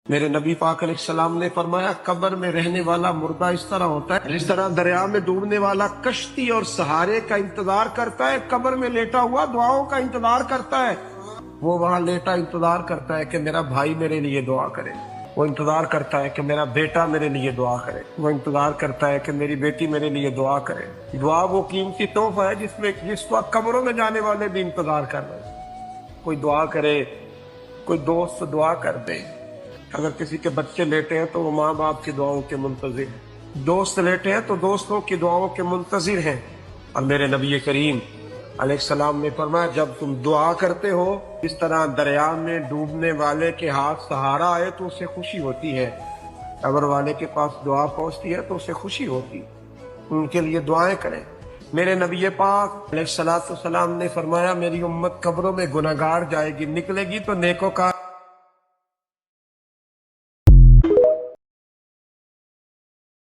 میرے نبی پاک علیہ السلام نے فرمایا قبر میں رہنے والا مردہ اس طرح ہوتا ہے جس طرح دریا میں ڈوبنے والا کشتی اور سہارے کا انتظار کرتا ہے، قبر میں لیٹا ہوا دعاؤں کا انتظار کرتا ہے۔ وہ وہاں لیٹا انتظار کرتا ہے کہ میرا بھائی میرے لیے دعا کرے، وہ انتظار کرتا ہے کہ میرا بیٹا میرے لیے دعا کرے، وہ انتظار کرتا ہے کہ میری بیٹی میرے لیے دعا کرے۔ دعا وہ قیمتی تحفہ ہے جس وقت قبروں میں جانے والے بھی انتظار کر رہے ہیں۔ کوئی دعا کرے، کوئی دوست دعا کر دے۔ اگر کسی کے بچے لیٹے ہیں تو وہ ماں باپ کی دعاؤں کے منتظر ہیں، دوست لیٹے ہیں تو دوستوں کی دعاؤں کے منتظر ہیں۔ اور میرے نبی کریم علیہ السلام نے فرمایا جب تم دعا کرتے ہو اس طرح دریا میں ڈوبنے والے کے ہاتھ سہارا آئے تو اسے خوشی ہوتی ہے، قبر والے کے پاس دعا پہنچتی ہے تو اسے خوشی ہوتی، ان کے لیے دعائیں کریں۔ میرے نبی پاک علیہ السلام نے فرمایا میری امت قبروں میں گناہگار جائے گی، نکلے گی تو نیکوکار